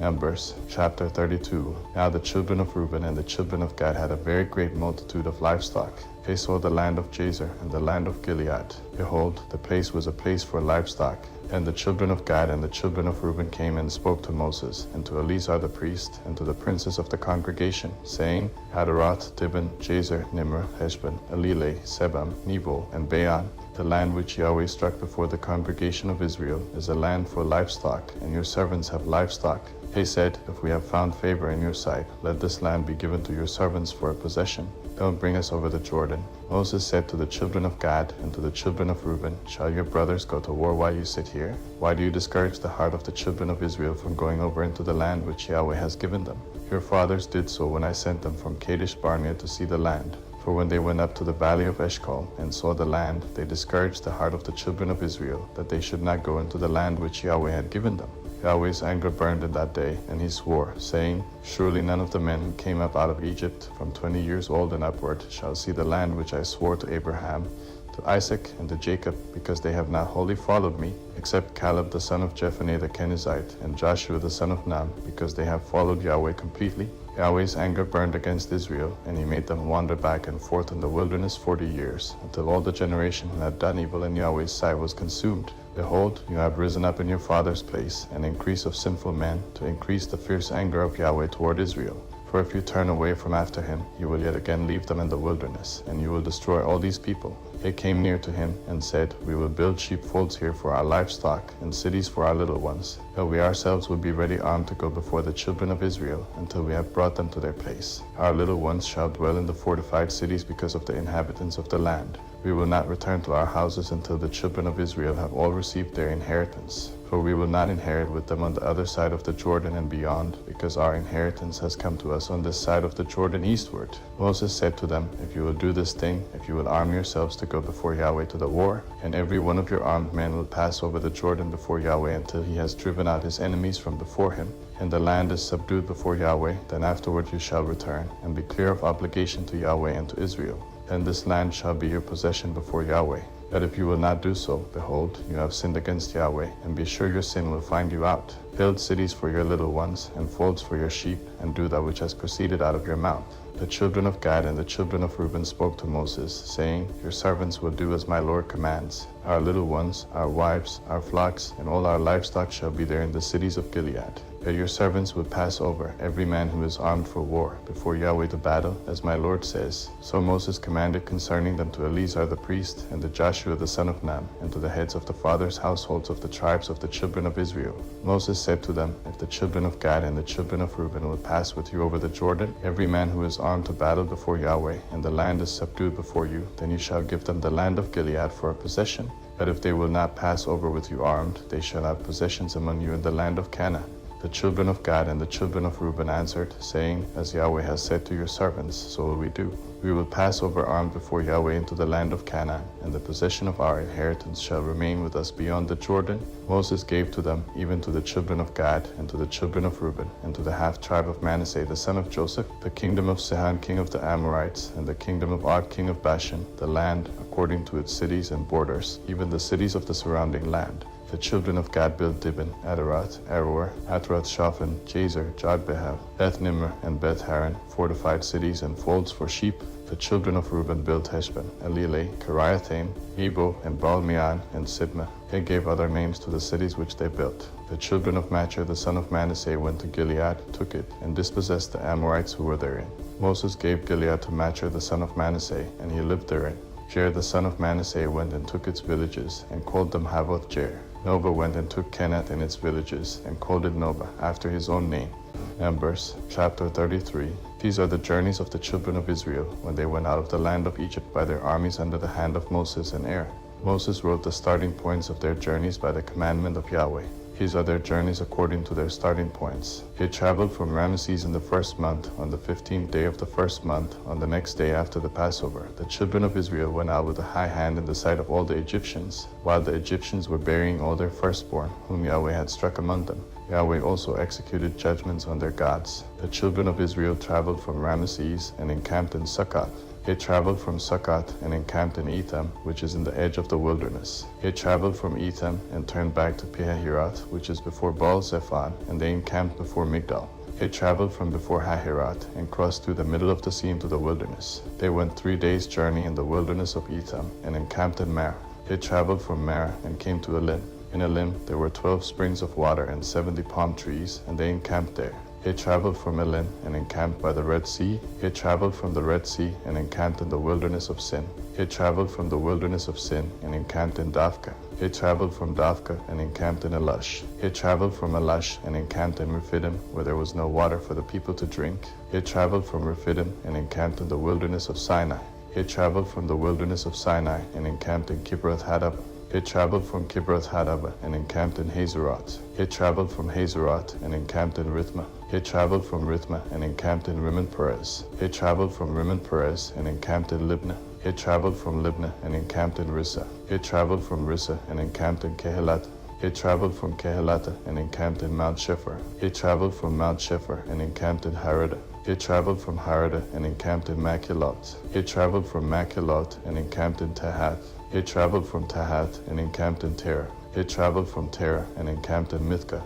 Numbers chapter 32. Now the children of Reuben and the children of Gad had a very great multitude of livestock. They saw the land of Jazer and the land of Gilead. Behold, the place was a place for livestock. And the children of Gad and the children of Reuben came and spoke to Moses, and to Eleazar the priest, and to the princes of the congregation, saying, Hadaroth, Dibon, Jazer, Nimrah, Heshbon, Elileh, Sebam, Nebo, and Baan, the land which Yahweh struck before the congregation of Israel, is a land for livestock, and your servants have livestock. They said, If we have found favor in your sight, let this land be given to your servants for a possession. Don't bring us over the Jordan. Moses said to the children of Gad and to the children of Reuben, Shall your brothers go to war while you sit here? Why do you discourage the heart of the children of Israel from going over into the land which Yahweh has given them? Your fathers did so when I sent them from Kadesh Barnea to see the land. For when they went up to the valley of Eshcol and saw the land, they discouraged the heart of the children of Israel, that they should not go into the land which Yahweh had given them. Yahweh's anger burned in that day, and he swore, saying, Surely none of the men who came up out of Egypt from 20 years old and upward shall see the land which I swore to Abraham, to Isaac, and to Jacob, because they have not wholly followed me, except Caleb the son of Jephunneh the Kenizzite, and Joshua the son of Nun, because they have followed Yahweh completely. Yahweh's anger burned against Israel, and he made them wander back and forth in the wilderness 40 years, until all the generation who had done evil in Yahweh's sight was consumed. Behold, you have risen up in your father's place, an increase of sinful men, to increase the fierce anger of Yahweh toward Israel. For if you turn away from after him, you will yet again leave them in the wilderness, and you will destroy all these people. They came near to him and said, We will build sheepfolds here for our livestock, and cities for our little ones, but we ourselves will be ready armed to go before the children of Israel, until we have brought them to their place. Our little ones shall dwell in the fortified cities because of the inhabitants of the land. We will not return to our houses until the children of Israel have all received their inheritance. For we will not inherit with them on the other side of the Jordan and beyond, because our inheritance has come to us on this side of the Jordan eastward. Moses said to them, If you will do this thing, if you will arm yourselves to go before Yahweh to the war, and every one of your armed men will pass over the Jordan before Yahweh until he has driven out his enemies from before him, and the land is subdued before Yahweh, then afterward you shall return, and be clear of obligation to Yahweh and to Israel. Then this land shall be your possession before Yahweh. But if you will not do so, behold, you have sinned against Yahweh, and be sure your sin will find you out. Build cities for your little ones, and folds for your sheep, and do that which has proceeded out of your mouth. The children of Gad and the children of Reuben spoke to Moses, saying, Your servants will do as my Lord commands. Our little ones, our wives, our flocks, and all our livestock shall be there in the cities of Gilead. That your servants would pass over, every man who is armed for war, before Yahweh to battle, as my Lord says. So Moses commanded concerning them to Eleazar the priest, and to Joshua the son of Nun, and to the heads of the fathers' households of the tribes of the children of Israel. Moses said to them, If the children of Gad and the children of Reuben will pass with you over the Jordan, every man who is armed to battle before Yahweh, and the land is subdued before you, then you shall give them the land of Gilead for a possession. But if they will not pass over with you armed, they shall have possessions among you in the land of Canaan. The children of Gad and the children of Reuben answered, saying, As Yahweh has said to your servants, so will we do. We will pass over armed before Yahweh into the land of Canaan, and the possession of our inheritance shall remain with us beyond the Jordan. Moses gave to them, even to the children of Gad, and to the children of Reuben, and to the half-tribe of Manasseh the son of Joseph, the kingdom of Sihon king of the Amorites, and the kingdom of Og king of Bashan, the land according to its cities and borders, even the cities of the surrounding land. The children of Gad built Dibon, Adaroth, Aroer, Atroth-Shaphan, Jazer, Jodbehav, Beth-Nimrah, and Beth-Haran, fortified cities and folds for sheep. The children of Reuben built Heshbon, Elileh, Kiriathaim, Nebo, and Baal-meon, and Sibmah. They gave other names to the cities which they built. The children of Machir the son of Manasseh went to Gilead, took it, and dispossessed the Amorites who were therein. Moses gave Gilead to Machir the son of Manasseh, and he lived therein. Jair the son of Manasseh went and took its villages, and called them Havoth-Jair. Nobah went and took Kenath and its villages, and called it Nobah, after his own name. Numbers chapter 33. These are the journeys of the children of Israel, when they went out of the land of Egypt by their armies under the hand of Moses and Aaron. Moses wrote the starting points of their journeys by the commandment of Yahweh. These are their journeys according to their starting points. They traveled from Ramesses in the first month, on the 15th day of the first month, on the next day after the Passover. The children of Israel went out with a high hand in the sight of all the Egyptians, while the Egyptians were burying all their firstborn, whom Yahweh had struck among them. Yahweh also executed judgments on their gods. The children of Israel traveled from Ramesses and encamped in Succoth. He traveled from Succoth and encamped in Etham, which is in the edge of the wilderness. He traveled from Etham and turned back to Pihahiroth, which is before Baal-Zephon, and they encamped before Migdal. He traveled from before Hahiroth and crossed through the middle of the sea into the wilderness. They went 3 days' journey in the wilderness of Etham and encamped in Marah. He traveled from Marah and came to Elim. In Elim there were 12 springs of water and 70 palm trees, and they encamped there. He traveled from Elim and encamped by the Red Sea. He traveled from the Red Sea and encamped in the wilderness of Sin. He traveled from the wilderness of Sin and encamped in Dafka. He traveled from Dafka and encamped in Elash. He traveled from Elash and encamped in Rephidim, where there was no water for the people to drink. He traveled from Rephidim and encamped in the wilderness of Sinai. He traveled from the wilderness of Sinai and encamped in Kibroth-Hattaavah. He traveled from Kibroth-Hattaavah and encamped in Hazeroth. He traveled from Hazeroth and encamped in Rithmah. He traveled from Rithmah and encamped in Rimmon-Perez. He traveled from Rimmon-Perez and encamped in Libnah. He traveled from Libnah and encamped in Rissah. He traveled from Rissah and encamped in Kehelatha. He traveled from Kehelatha and encamped in Mount Shephar. He traveled from Mount Shephar and encamped in Haradah. He traveled from Haradah and encamped in Makhelot. He traveled from Makhelot and encamped in Tahath. He traveled from Tahath and encamped in Terah. He traveled from Terah and encamped in Mithkah.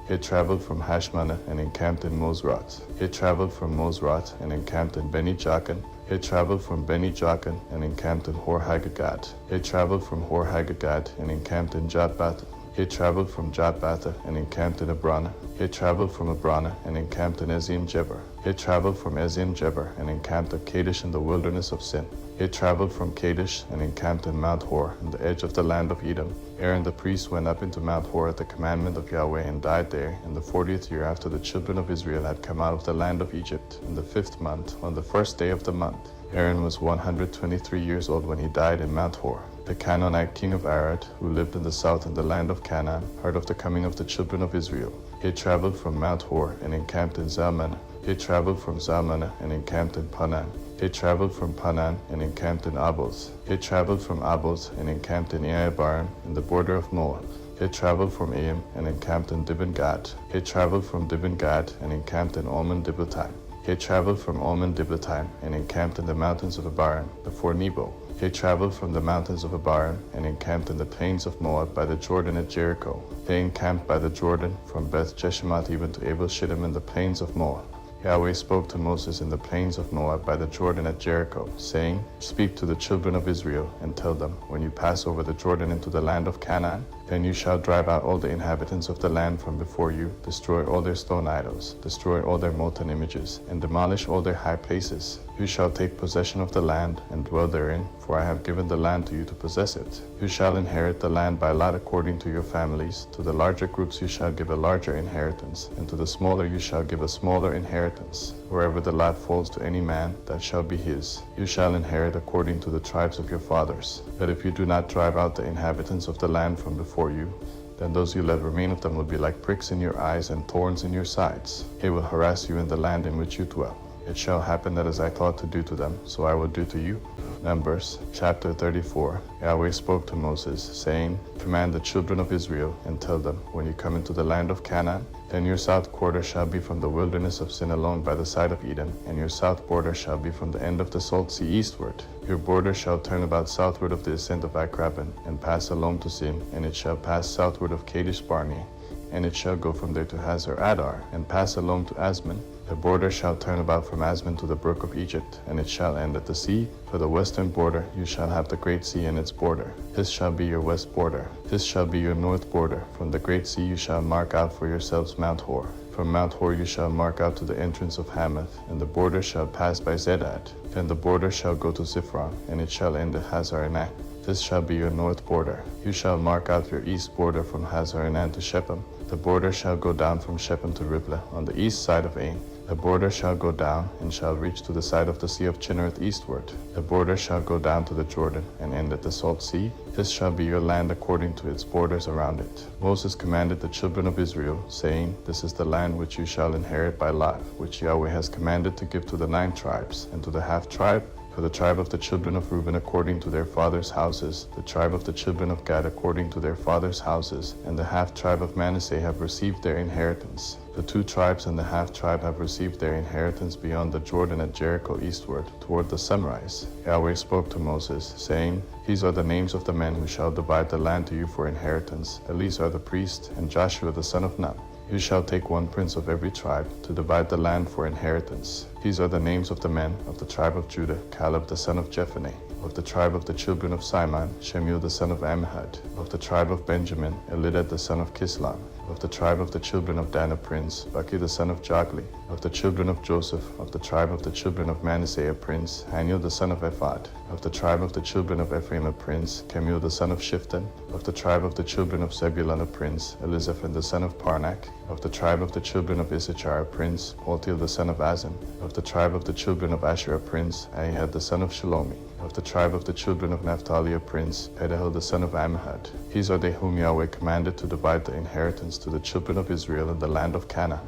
He traveled from Hashmanah and encamped in Mosrath. He traveled from Mosrath and encamped in Beni Jaakan. He traveled from Beni Jaakan and encamped in Hor-Haggagad. He traveled from Hor-Haggagad and encamped in Jotbatha. He traveled from Jotbatha and encamped in Abrana. He traveled from Abrana and encamped in Ezim-Geber. He traveled from Ezim-Geber and encamped at Kadesh in the wilderness of Sin. He traveled from Kadesh and encamped in Mount Hor, in the edge of the land of Edom. Aaron the priest went up into Mount Hor at the commandment of Yahweh and died there in the 40th year after the children of Israel had come out of the land of Egypt, in the 5th month, on the 1st day of the month. Aaron was 123 years old when he died in Mount Hor. The Canaanite king of Arad, who lived in the south in the land of Canaan, heard of the coming of the children of Israel. He traveled from Mount Hor and encamped in Zalmanah. He traveled from Zalmanah and encamped in Panan. He traveled from Panan and encamped in Aboz. He traveled from Aboz and encamped in Iyeabarim in the border of Moab. He traveled from Aim and encamped in Dibon-Gad. He traveled from Dibon-Gad and encamped in Almon-Diblathaim. He traveled from Almon-Diblathaim and encamped in the mountains of Abarim before Nebo. He traveled from the mountains of Abarim and encamped in the plains of Moab by the Jordan at Jericho. They encamped by the Jordan from Beth Jeshimoth even to Abel-Shittim in the plains of Moab. Yahweh spoke to Moses in the plains of Moab by the Jordan at Jericho, saying, "Speak to the children of Israel and tell them, when you pass over the Jordan into the land of Canaan, then you shall drive out all the inhabitants of the land from before you, destroy all their stone idols, destroy all their molten images, and demolish all their high places. You shall take possession of the land and dwell therein, for I have given the land to you to possess it. You shall inherit the land by lot according to your families. To the larger groups you shall give a larger inheritance, and to the smaller you shall give a smaller inheritance. Wherever the lot falls to any man, that shall be his. You shall inherit according to the tribes of your fathers. But if you do not drive out the inhabitants of the land from before you, then those you let remain of them will be like pricks in your eyes and thorns in your sides. They will harass you in the land in which you dwell. It shall happen that as I thought to do to them, so I will do to you." Numbers chapter 34. Yahweh spoke to Moses, saying, "Command the children of Israel and tell them, when you come into the land of Canaan, then your south quarter shall be from the wilderness of Sin alone by the side of Edom, and your south border shall be from the end of the Salt Sea eastward. Your border shall turn about southward of the ascent of Akrabban, and pass along to Sin, and it shall pass southward of Kadesh Barnea, and it shall go from there to Hazar Adar, and pass along to Asmon. The border shall turn about from Asmon to the brook of Egypt, and it shall end at the sea. For the western border you shall have the great sea and its border. This shall be your west border. This shall be your north border. From the great sea you shall mark out for yourselves Mount Hor. From Mount Hor you shall mark out to the entrance of Hamath, and the border shall pass by Zedad. Then the border shall go to Ziphron, and it shall end at Hazar-Enan. This shall be your north border. You shall mark out your east border from Hazar-Enan to Shechem. The border shall go down from Shechem to Riblah on the east side of Ain. The border shall go down and shall reach to the side of the sea of Chinnereth eastward. The border shall go down to the Jordan and end at the Salt Sea. This shall be your land according to its borders around it." Moses commanded the children of Israel, saying, "This is the land which you shall inherit by lot, which Yahweh has commanded to give to the 9 tribes, and to the half-tribe, for the tribe of the children of Reuben according to their fathers' houses, the tribe of the children of Gad according to their fathers' houses, and the half-tribe of Manasseh have received their inheritance. The 2 tribes and the half-tribe have received their inheritance beyond the Jordan at Jericho eastward, toward the sunrise. Yahweh spoke to Moses, saying, These are the names of the men who shall divide the land to you for inheritance, Eleazar the priest, and Joshua the son of Nun. You shall take 1 prince of every tribe to divide the land for inheritance. These are the names of the men of the tribe of Judah, Caleb the son of Jephunneh. Of the tribe of the children of Simon, Shemuel the son of Ammihud. Of the tribe of Benjamin, Elidad the son of Kislon. Of the tribe of the children of Dan a prince, Baki the son of Jogli. Of the children of Joseph, of the tribe of the children of Manasseh a prince, Haniel the son of Ephod. Of the tribe of the children of Ephraim a prince, Kemuel the son of Shiftan. Of the tribe of the children of Zebulun a prince, Elizaphan the son of Parnak. Of the tribe of the children of Issachar a prince, Paltiel the son of Azan. Of the tribe of the children of Asher a prince, Ahihud the son of Shalomi. Of the tribe of the children of Naphtali a prince, Pedahel the son of Ammihud. These are they whom Yahweh commanded to divide the inheritance to the children of Israel in the land of Canaan.